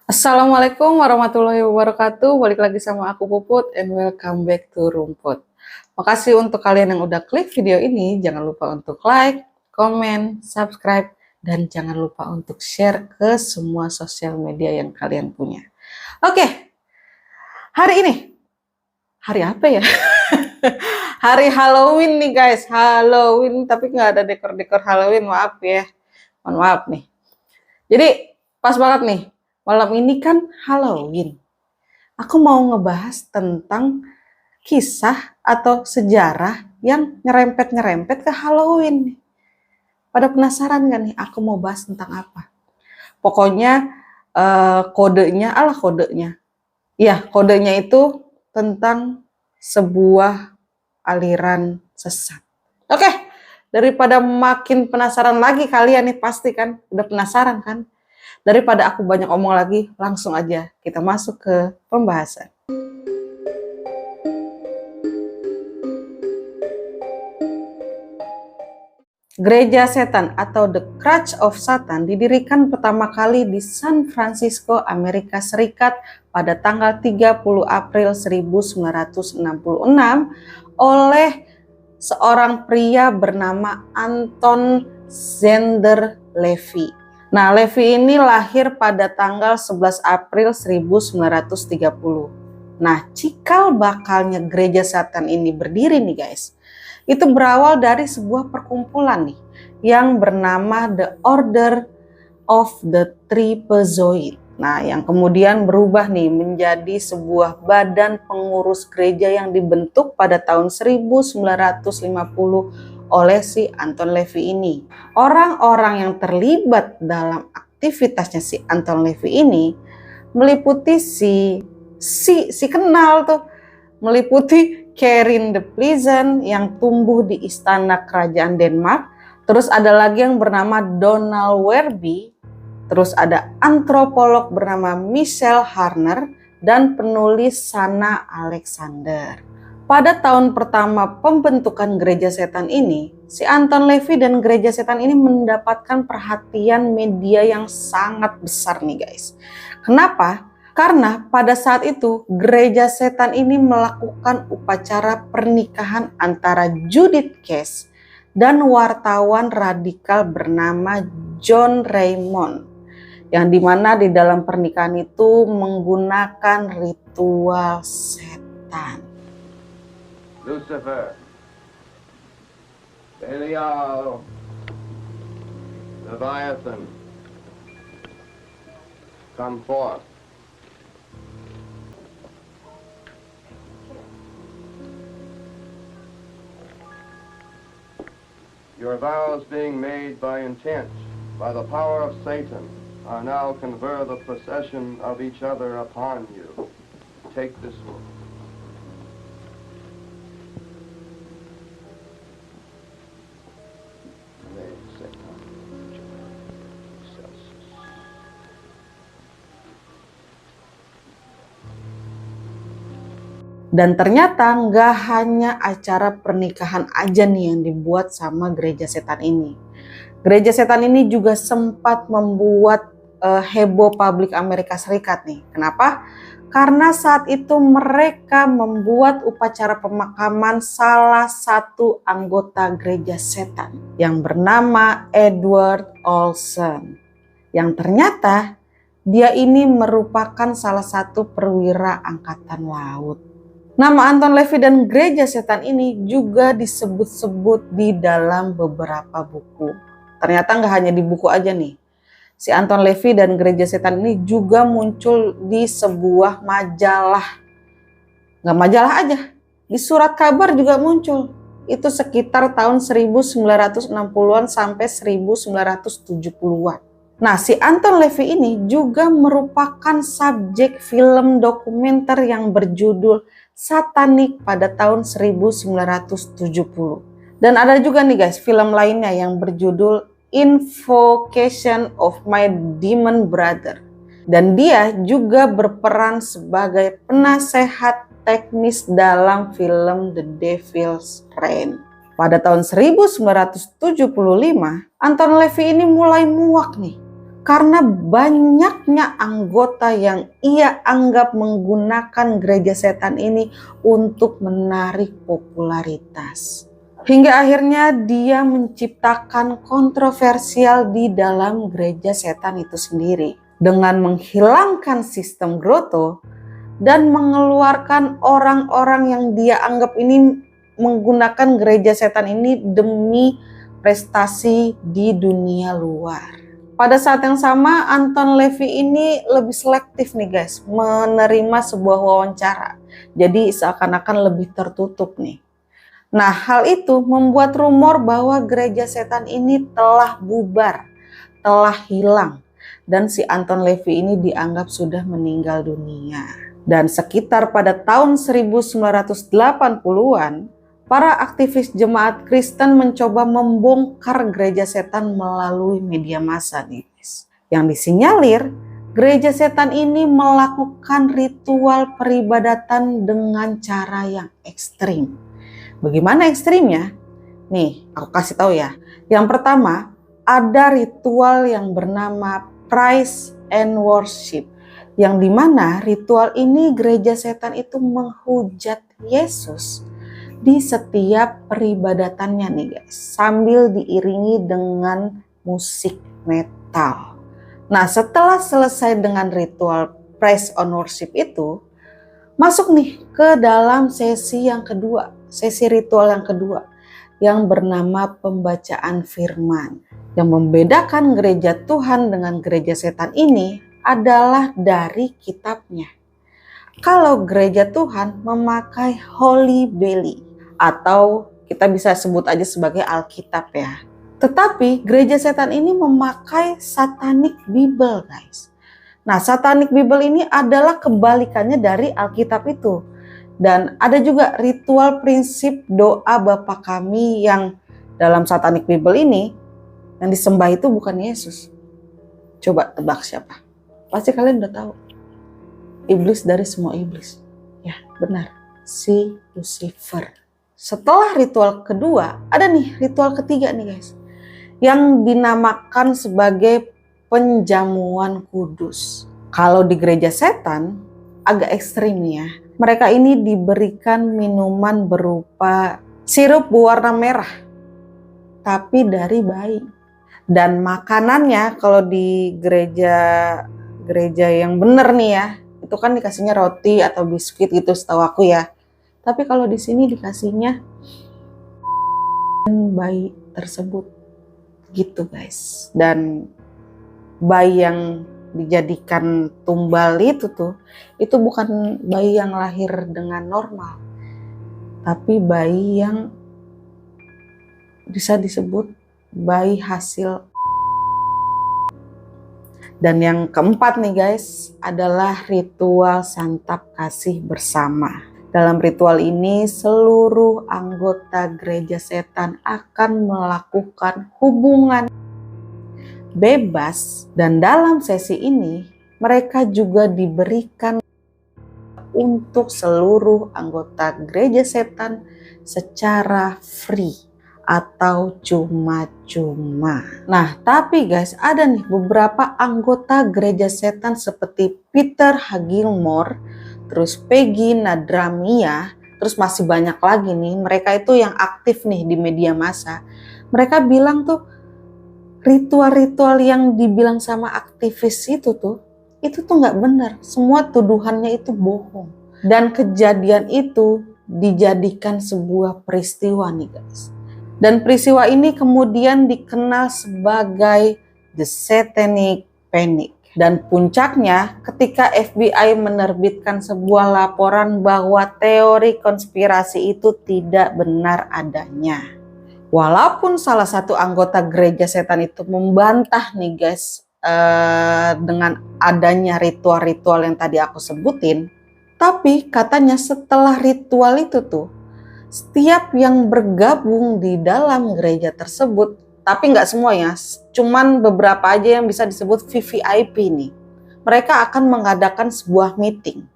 Assalamualaikum warahmatullahi wabarakatuh. Balik lagi sama aku Puput and welcome back to Rumput. Makasih untuk kalian yang udah klik video ini. Jangan lupa untuk like, komen, subscribe, dan jangan lupa untuk share ke semua sosial media yang kalian punya. Oke, hari ini hari apa ya? Hari Halloween nih guys. Halloween tapi nggak ada dekor-dekor Halloween, maaf ya. Mohon maaf nih. Jadi pas banget nih. Malam ini kan Halloween. Aku mau ngebahas tentang kisah atau sejarah yang nyerempet-nyerempet ke Halloween. Pada penasaran gak nih aku mau bahas tentang apa? Pokoknya kodenya. Iya, kodenya itu tentang sebuah aliran sesat. Oke, daripada makin penasaran lagi kalian nih, pasti kan udah penasaran kan? Daripada aku banyak omong lagi, langsung aja kita masuk ke pembahasan. Gereja Setan atau The Church of Satan didirikan pertama kali di San Francisco, Amerika Serikat pada tanggal 30 April 1966 oleh seorang pria bernama Anton Zender Levy. Nah, Levy ini lahir pada tanggal 11 April 1930. Nah, cikal bakalnya gereja Satan ini berdiri nih guys. Itu berawal dari sebuah perkumpulan nih yang bernama The Order of the Trapezoid. Nah, yang kemudian berubah nih menjadi sebuah badan pengurus gereja yang dibentuk pada tahun 1950 oleh si Anton Levy ini. Orang-orang yang terlibat dalam aktivitasnya si Anton Levy ini meliputi si kenal tuh, meliputi Karin de Pleasant yang tumbuh di istana kerajaan Denmark. Terus ada lagi yang bernama Donald Werby. Terus ada antropolog bernama Michelle Harner dan penulis Sana Alexander. Pada tahun pertama pembentukan gereja setan ini, si Anton Levy dan gereja setan ini mendapatkan perhatian media yang sangat besar nih guys. Kenapa? Karena pada saat itu gereja setan ini melakukan upacara pernikahan antara Judith Case dan wartawan radikal bernama John Raymond, yang dimana di dalam pernikahan itu menggunakan ritual setan. Lucifer, Belial, Leviathan, come forth. Your vows being made by intent, by the power of Satan, are now confer the possession of each other upon you. Take this one. Dan ternyata nggak hanya acara pernikahan aja nih yang dibuat sama gereja setan ini. Gereja setan ini juga sempat membuat heboh publik Amerika Serikat nih. Kenapa? Karena saat itu mereka membuat upacara pemakaman salah satu anggota gereja setan yang bernama Edward Olsen. Yang ternyata dia ini merupakan salah satu perwira angkatan laut. Nama Anton Levy dan gereja setan ini juga disebut-sebut di dalam beberapa buku. Ternyata nggak hanya di buku aja nih. Si Anton Levy dan gereja setan ini juga muncul di sebuah majalah. Nggak majalah aja, di surat kabar juga muncul. Itu sekitar tahun 1960-an sampai 1970-an. Nah, si Anton Levy ini juga merupakan subjek film dokumenter yang berjudul Satanik pada tahun 1970. Dan ada juga nih guys film lainnya yang berjudul Invocation of My Demon Brother. Dan dia juga berperan sebagai penasehat teknis dalam film The Devil's Rain. Pada tahun 1975, Anton Levy ini mulai muak nih karena banyaknya anggota yang ia anggap menggunakan gereja setan ini untuk menarik popularitas. Hingga akhirnya dia menciptakan kontroversial di dalam gereja setan itu sendiri dengan menghilangkan sistem Grotto dan mengeluarkan orang-orang yang dia anggap ini menggunakan gereja setan ini demi prestasi di dunia luar. Pada saat yang sama, Anton LaVey ini lebih selektif nih guys, menerima sebuah wawancara. Jadi seakan-akan lebih tertutup nih. Nah, hal itu membuat rumor bahwa gereja setan ini telah bubar, telah hilang, dan si Anton LaVey ini dianggap sudah meninggal dunia. Dan sekitar pada tahun 1980-an, para aktivis jemaat Kristen mencoba membongkar gereja setan melalui media massa nih guys. Yang disinyalir, gereja setan ini melakukan ritual peribadatan dengan cara yang ekstrim. Bagaimana ekstrimnya? Nih, aku kasih tahu ya. Yang pertama, ada ritual yang bernama Praise and Worship. Yang dimana ritual ini gereja setan itu menghujat Yesus di setiap peribadatannya nih guys. Sambil diiringi dengan musik metal. Nah, setelah selesai dengan ritual Praise and Worship itu, masuk nih ke dalam sesi yang kedua. Sesi ritual yang kedua yang bernama pembacaan firman. Yang membedakan gereja Tuhan dengan gereja setan ini adalah dari kitabnya. Kalau gereja Tuhan memakai Holy Belly atau kita bisa sebut aja sebagai Alkitab ya. Tetapi gereja setan ini memakai Satanic Bible guys. Nah, Satanic Bible ini adalah kebalikannya dari Alkitab itu. Dan ada juga ritual prinsip doa Bapa Kami yang dalam Satanic Bible ini yang disembah itu bukan Yesus. Coba tebak siapa? Pasti kalian udah tahu. Iblis dari semua iblis. Ya, benar. Si Lucifer. Setelah ritual kedua, ada nih ritual ketiga nih guys. Yang dinamakan sebagai penjamuan kudus. Kalau di gereja setan agak ekstrim nih ya. Mereka ini diberikan minuman berupa sirup berwarna merah, tapi dari bayi. Dan makanannya kalau di gereja yang bener nih ya, itu kan dikasihnya roti atau biskuit gitu setahu aku ya. Tapi kalau di sini dikasihnya bayi tersebut gitu guys. Dan bayi yang dijadikan tumbal itu bukan bayi yang lahir dengan normal, tapi bayi yang bisa disebut bayi hasil. Dan yang keempat nih guys adalah ritual santap kasih bersama. Dalam ritual ini seluruh anggota gereja setan akan melakukan hubungan bebas, dan dalam sesi ini mereka juga diberikan untuk seluruh anggota gereja setan secara free atau cuma-cuma. Nah, tapi guys, ada nih beberapa anggota gereja setan seperti Peter Hagilmore, terus Peggy Nadramia, terus masih banyak lagi nih. Mereka itu yang aktif nih di media massa. Mereka bilang tuh ritual-ritual yang dibilang sama aktivis itu tuh nggak benar. Semua tuduhannya itu bohong. Dan kejadian itu dijadikan sebuah peristiwa nih guys. Dan peristiwa ini kemudian dikenal sebagai The Satanic Panic. Dan puncaknya ketika FBI menerbitkan sebuah laporan bahwa teori konspirasi itu tidak benar adanya. Walaupun salah satu anggota gereja setan itu membantah nih guys dengan adanya ritual-ritual yang tadi aku sebutin, tapi katanya setelah ritual itu tuh setiap yang bergabung di dalam gereja tersebut, tapi nggak semuanya, cuman beberapa aja yang bisa disebut VVIP nih, mereka akan mengadakan sebuah meeting.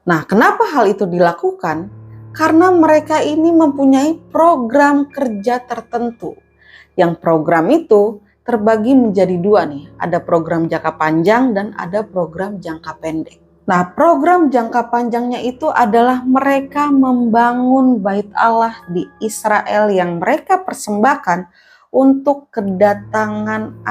Nah, kenapa hal itu dilakukan? Karena mereka ini mempunyai program kerja tertentu. Yang program itu terbagi menjadi dua nih. Ada program jangka panjang dan ada program jangka pendek. Nah, program jangka panjangnya itu adalah mereka membangun Bait Allah di Israel yang mereka persembahkan untuk kedatangan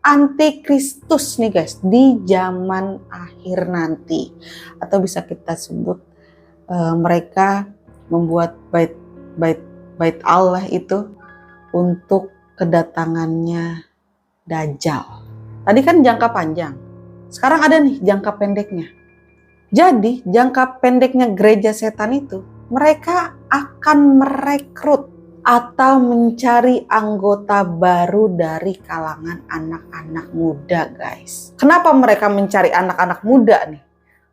antikristus nih guys, di zaman akhir nanti. Atau bisa kita sebut mereka membuat bait Allah itu untuk kedatangannya Dajjal. Tadi kan jangka panjang, sekarang ada nih jangka pendeknya. Jadi jangka pendeknya gereja setan itu, mereka akan merekrut atau mencari anggota baru dari kalangan anak-anak muda guys. Kenapa mereka mencari anak-anak muda nih?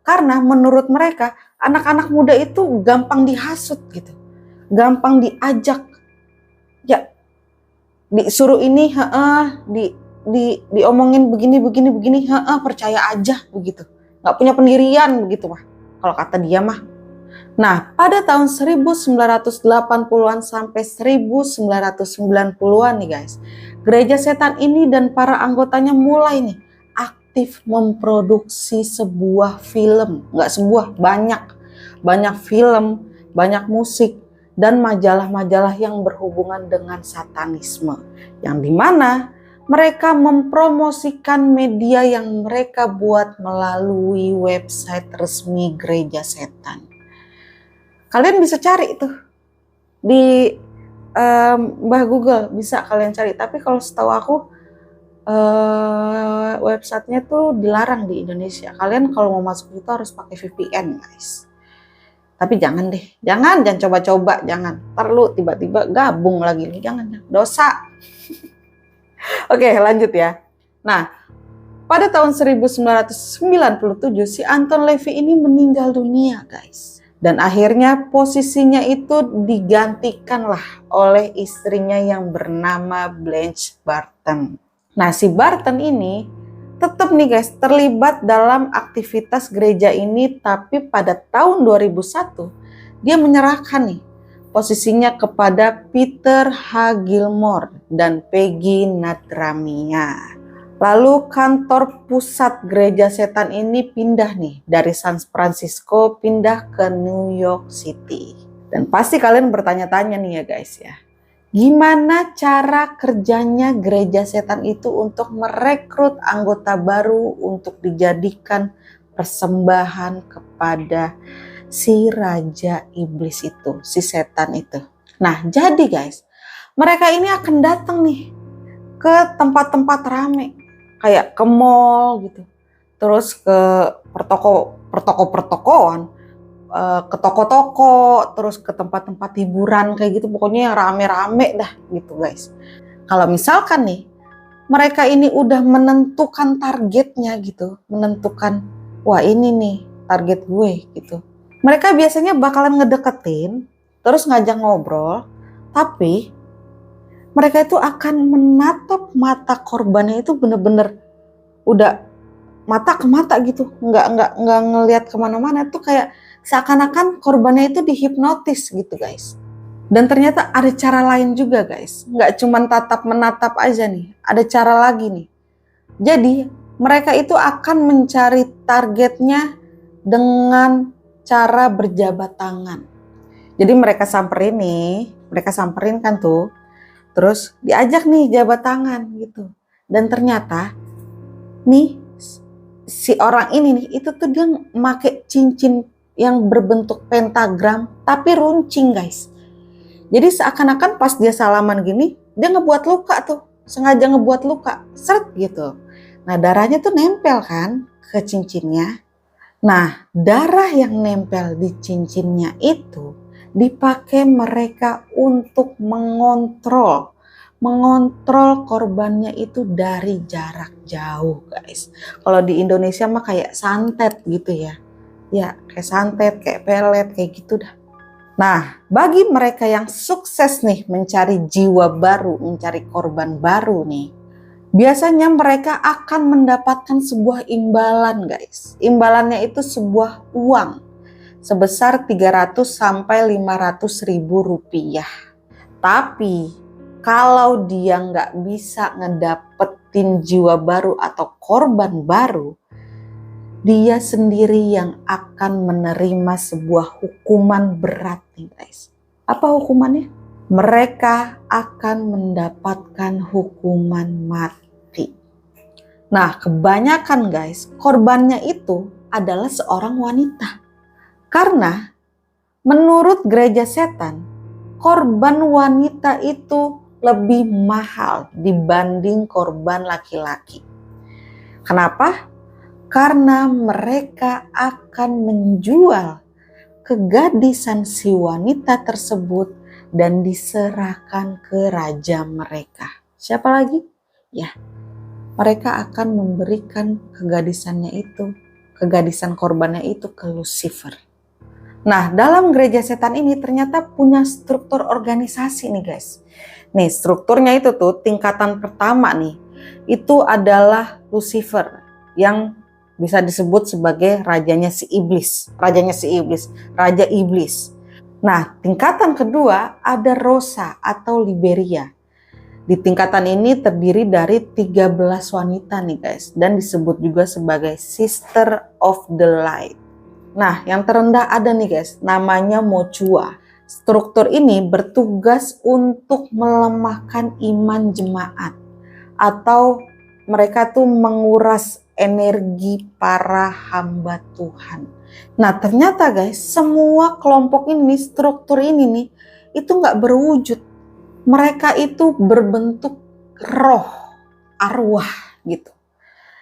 Karena menurut mereka anak-anak muda itu gampang dihasut gitu, gampang diajak, ya disuruh ini, diomongin begini, percaya aja begitu, nggak punya pendirian begitu mah, kalau kata dia mah. Nah, pada tahun 1980-an sampai 1990-an nih guys, gereja setan ini dan para anggotanya mulai nih aktif memproduksi sebuah film, nggak sebuah, banyak film, banyak musik, dan majalah-majalah yang berhubungan dengan satanisme, yang dimana mereka mempromosikan media yang mereka buat melalui website resmi gereja setan. Kalian bisa cari tuh di Mbah Google, bisa kalian cari. Tapi kalau setahu aku websitenya tuh dilarang di Indonesia. Kalian kalau mau masuk itu harus pakai VPN guys. Tapi jangan deh, jangan coba-coba, jangan. Ntar lu tiba-tiba gabung lagi nih, jangan, dosa. Oke, lanjut ya. Nah, pada tahun 1997 si Anton LaVey ini meninggal dunia guys. Dan akhirnya posisinya itu digantikanlah oleh istrinya yang bernama Blanche Barton. Nah, si Barton ini tetap nih guys terlibat dalam aktivitas gereja ini, tapi pada tahun 2001 dia menyerahkan nih posisinya kepada Peter H. Gilmore dan Peggy Nadramia. Lalu kantor pusat gereja setan ini pindah nih dari San Francisco pindah ke New York City. Dan pasti kalian bertanya-tanya nih ya guys ya, gimana cara kerjanya gereja setan itu untuk merekrut anggota baru untuk dijadikan persembahan kepada si raja iblis itu, si setan itu. Nah, jadi guys, mereka ini akan datang nih ke tempat-tempat rame, kayak ke mall gitu, terus ke pertoko-pertokoan, ke toko-toko, terus ke tempat-tempat hiburan kayak gitu, pokoknya yang rame-rame dah gitu guys. Kalau misalkan nih mereka ini udah menentukan targetnya gitu, menentukan wah ini nih target gue gitu, mereka biasanya bakalan ngedeketin, terus ngajak ngobrol, tapi mereka itu akan menatap mata korbannya itu bener-bener udah mata ke mata gitu, nggak ngelihat kemana-mana, tuh kayak seakan-akan korbannya itu dihipnotis gitu guys. Dan ternyata ada cara lain juga guys, nggak cuma menatap aja nih, ada cara lagi nih. Jadi mereka itu akan mencari targetnya dengan cara berjabat tangan. Jadi mereka samperin kan tuh, terus diajak nih jabat tangan gitu. Dan ternyata nih si orang ini nih itu tuh dia pakai cincin yang berbentuk pentagram tapi runcing guys. Jadi seakan-akan pas dia salaman gini, dia ngebuat luka tuh, sengaja ngebuat luka, seret gitu. Nah darahnya tuh nempel kan ke cincinnya. Nah darah yang nempel di cincinnya itu dipakai mereka untuk mengontrol korbannya itu dari jarak jauh guys. Kalau di Indonesia mah kayak santet gitu ya. Ya kayak santet, kayak pelet, kayak gitu dah. Nah bagi mereka yang sukses nih mencari jiwa baru, mencari korban baru nih, biasanya mereka akan mendapatkan sebuah imbalan guys. Imbalannya itu sebuah uang sebesar 300 sampai 500 ribu rupiah. Tapi kalau dia nggak bisa ngedapetin jiwa baru atau korban baru, dia sendiri yang akan menerima sebuah hukuman berat nih guys. Apa hukumannya? Mereka akan mendapatkan hukuman mati. Nah, kebanyakan guys, korbannya itu adalah seorang wanita. Karena menurut gereja setan, korban wanita itu lebih mahal dibanding korban laki-laki. Kenapa? Karena mereka akan menjual kegadisan si wanita tersebut dan diserahkan ke raja mereka. Siapa lagi? Ya, mereka akan memberikan kegadisan korbannya itu ke Lucifer. Nah, dalam gereja setan ini ternyata punya struktur organisasi nih guys. Nih, strukturnya itu tuh tingkatan pertama nih. Itu adalah Lucifer yang bisa disebut sebagai rajanya si iblis, raja iblis. Nah, tingkatan kedua ada Rosa atau Liberia. Di tingkatan ini terdiri dari 13 wanita nih guys, dan disebut juga sebagai Sister of the Light. Nah, yang terendah ada nih guys, namanya Mochua. Struktur ini bertugas untuk melemahkan iman jemaat atau mereka tuh menguras energi para hamba Tuhan. Nah, ternyata guys, semua kelompok ini, struktur ini nih, itu nggak berwujud. Mereka itu berbentuk roh, arwah gitu.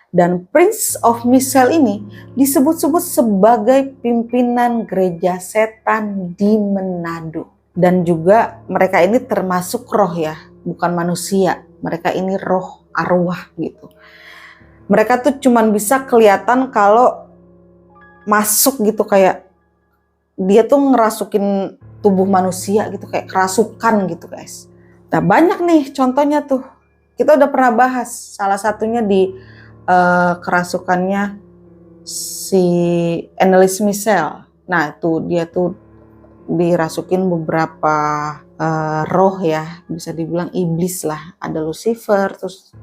Dan Prince of Michelle ini disebut-sebut sebagai pimpinan gereja setan di Manado. Dan juga mereka ini termasuk roh ya, bukan manusia. Mereka ini roh, arwah gitu. Mereka tuh cuman bisa kelihatan kalau masuk gitu, kayak dia tuh ngerasukin tubuh manusia gitu, kayak kerasukan gitu guys. Nah, banyak nih contohnya tuh. Kita udah pernah bahas salah satunya di kerasukannya si Anneliese Michel. Nah, itu dia tuh dirasukin beberapa roh ya, bisa dibilang iblis lah. Ada Lucifer, terus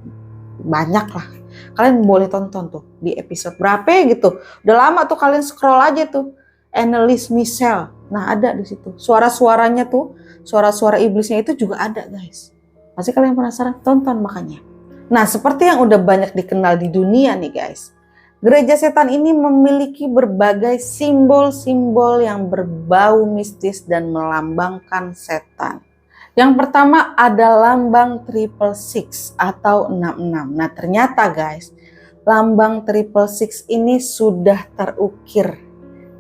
banyak lah. Kalian boleh tonton tuh di episode berapa gitu. Udah lama tuh, kalian scroll aja tuh Anneliese Michel. Nah, ada di situ. Suara-suaranya tuh, suara-suara iblisnya itu juga ada guys. Pasti kalian penasaran, tonton makanya. Nah, seperti yang udah banyak dikenal di dunia nih guys, gereja setan ini memiliki berbagai simbol-simbol yang berbau mistis dan melambangkan setan. Yang pertama ada lambang 666 atau 66. Nah, ternyata guys, lambang 666 ini sudah terukir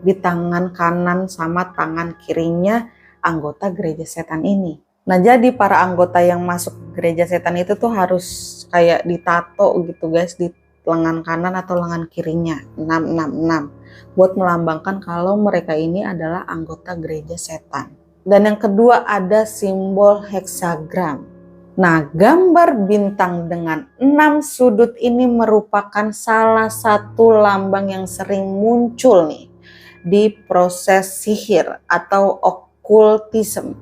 di tangan kanan sama tangan kirinya anggota gereja setan ini. Nah, jadi para anggota yang masuk gereja setan itu tuh harus kayak ditato gitu guys, di lengan kanan atau lengan kirinya 666 buat melambangkan kalau mereka ini adalah anggota gereja setan. Dan yang kedua ada simbol heksagram. Nah, gambar bintang dengan 6 sudut ini merupakan salah satu lambang yang sering muncul nih di proses sihir atau okkultisme.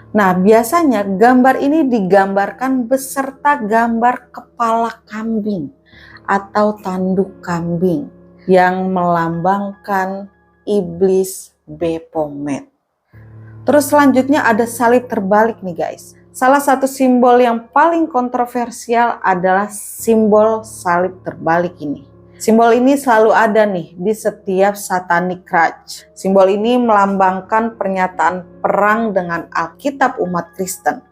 Nah, biasanya gambar ini digambarkan beserta gambar kepala kambing atau tanduk kambing yang melambangkan iblis Baphomet. Terus selanjutnya ada salib terbalik nih guys. Salah satu simbol yang paling kontroversial adalah simbol salib terbalik ini. Simbol ini selalu ada nih di setiap satanic crutch. Simbol ini melambangkan pernyataan perang dengan Alkitab umat Kristen.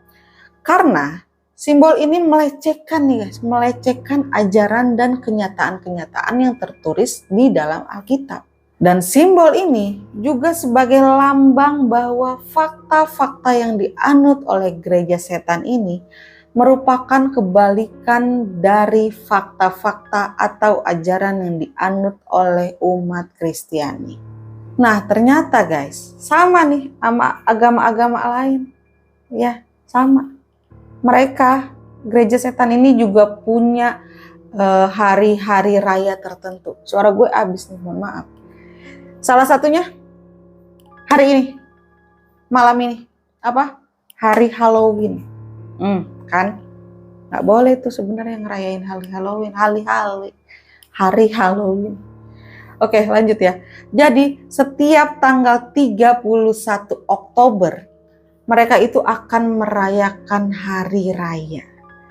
Karena simbol ini melecehkan nih guys, melecehkan ajaran dan kenyataan-kenyataan yang tertulis di dalam Alkitab. Dan simbol ini juga sebagai lambang bahwa fakta-fakta yang dianut oleh gereja setan ini merupakan kebalikan dari fakta-fakta atau ajaran yang dianut oleh umat Kristiani. Nah, ternyata guys, sama nih sama agama-agama lain. Ya, sama. Mereka, gereja setan ini juga punya hari-hari raya tertentu. Suara gue habis nih, mohon maaf. Salah satunya hari ini, malam ini. Apa? hari Halloween. Kan? Nggak boleh tuh sebenarnya ngerayain hari Halloween. Hari Halloween. Oke, lanjut ya. Jadi, setiap tanggal 31 Oktober, mereka itu akan merayakan hari raya.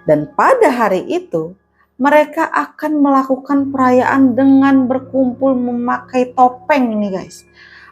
Dan pada hari itu, mereka akan melakukan perayaan dengan berkumpul memakai topeng nih guys.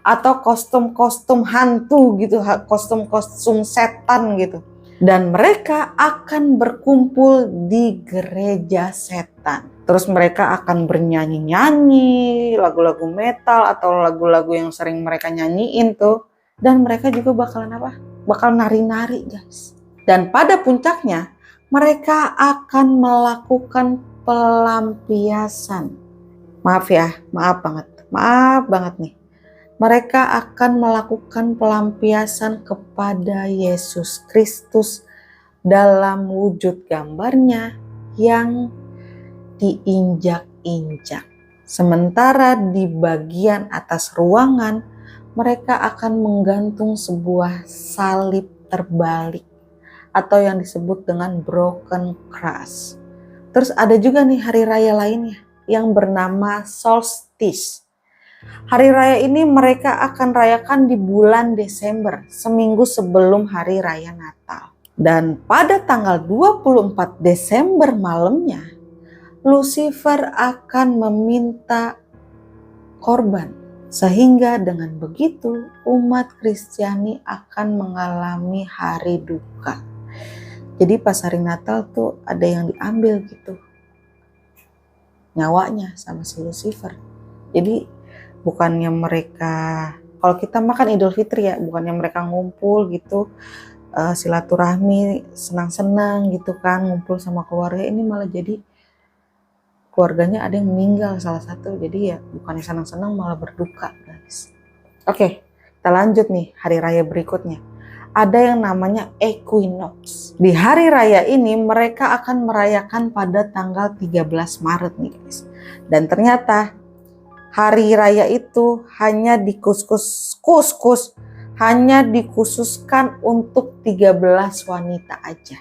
Atau kostum-kostum hantu gitu, kostum-kostum setan gitu. Dan mereka akan berkumpul di gereja setan. Terus mereka akan bernyanyi-nyanyi lagu-lagu metal atau lagu-lagu yang sering mereka nyanyiin tuh. Dan mereka juga bakalan apa? Bakal nari-nari guys. Dan pada puncaknya mereka akan melakukan pelampiasan. Maaf ya, maaf banget nih. Mereka akan melakukan pelampiasan kepada Yesus Kristus dalam wujud gambarnya yang diinjak-injak. Sementara di bagian atas ruangan, mereka akan menggantung sebuah salib terbalik atau yang disebut dengan broken cross. Terus ada juga nih hari raya lainnya yang bernama solstice. Hari raya ini mereka akan rayakan di bulan Desember, seminggu sebelum hari raya Natal. Dan pada tanggal 24 Desember malamnya, Lucifer akan meminta korban. Sehingga dengan begitu umat Kristiani akan mengalami hari duka. Jadi pas hari Natal tuh ada yang diambil gitu nyawanya sama si Lucifer. Jadi bukannya mereka, kalau kita makan Idul Fitri ya, bukannya mereka ngumpul gitu, silaturahmi, senang-senang gitu kan, ngumpul sama keluarga, ini malah jadi keluarganya ada yang meninggal salah satu, jadi ya bukannya senang-senang malah berduka guys. Oke, kita lanjut nih hari raya berikutnya. Ada yang namanya Equinox. Di hari raya ini mereka akan merayakan pada tanggal 13 Maret nih guys. Dan ternyata hari raya itu hanya dikhususkan untuk 13 wanita aja.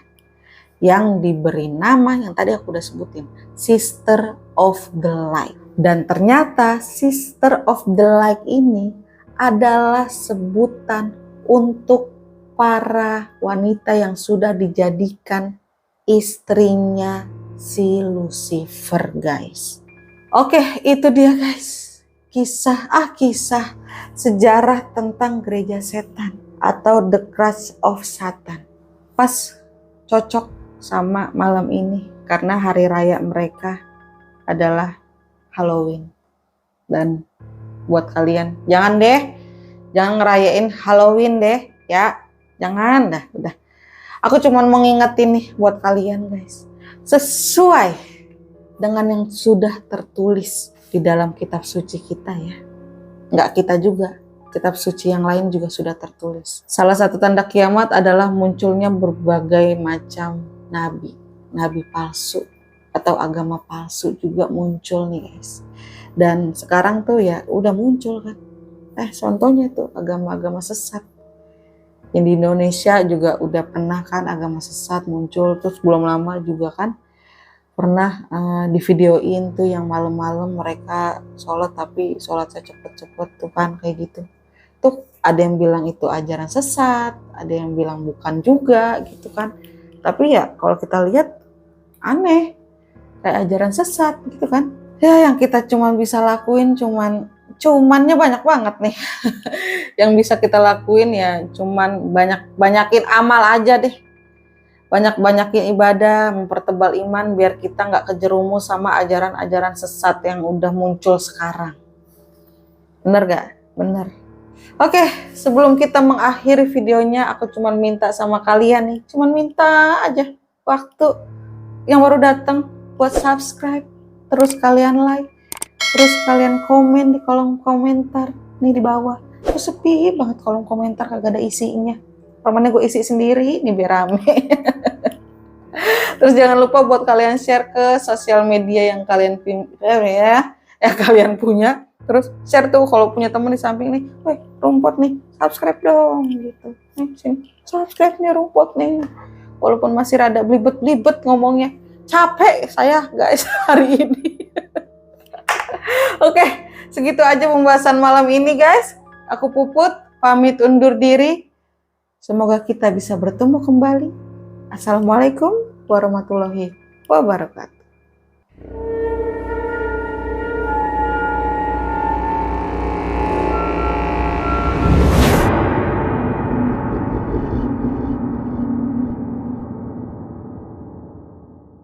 Yang diberi nama yang tadi aku udah sebutin, Sister of the Light. Dan ternyata Sister of the Light ini adalah sebutan untuk para wanita yang sudah dijadikan istrinya si Lucifer guys. Oke, itu dia guys. Kisah sejarah tentang gereja setan atau The Church of Satan. Pas cocok sama malam ini karena hari raya mereka adalah Halloween. Dan buat kalian, jangan ngerayain Halloween deh ya. Jangan dah, udah. Aku cuma mau ngingetin nih buat kalian guys. Sesuai dengan yang sudah tertulis di dalam kitab suci kita ya. Nggak kita juga, kitab suci yang lain juga sudah tertulis. Salah satu tanda kiamat adalah munculnya berbagai macam nabi palsu atau agama palsu juga muncul nih guys. Dan sekarang tuh ya udah muncul kan. Contohnya tuh agama-agama sesat. Yang di Indonesia juga udah pernah kan agama sesat muncul, terus belum lama juga kan pernah di videoin tuh yang malam-malam mereka sholat tapi sholatnya cepet-cepet tuh kan kayak gitu. Tuh ada yang bilang itu ajaran sesat, ada yang bilang bukan juga gitu kan. Tapi ya kalau kita lihat aneh, kayak ajaran sesat gitu kan. Ya yang kita cuma bisa lakuin cumannya banyak banget nih. Yang bisa kita lakuin ya cuman banyakin amal aja deh. Banyakin ibadah, mempertebal iman biar kita nggak kejerumus sama ajaran-ajaran sesat yang udah muncul sekarang. Bener gak? Bener. Oke, sebelum kita mengakhiri videonya, aku cuman minta sama kalian nih, cuman minta aja waktu yang baru datang buat subscribe, terus kalian like, terus kalian komen di kolom komentar nih di bawah. Terus sepi banget kolom komentar, kagak ada isinya. Permanen gue isi sendiri nih biar rame. Terus jangan lupa buat kalian share ke sosial media yang kalian kalian punya. Terus share tuh kalau punya temen di samping nih, weh rumput nih, subscribe dong gitu. Sini, subscribe nih rumput nih. Walaupun masih rada blibet-blibet ngomongnya, capek saya guys hari ini. Oke, segitu aja pembahasan malam ini guys. Aku Puput, pamit undur diri. Semoga kita bisa bertemu kembali. Assalamualaikum warahmatullahi wabarakatuh.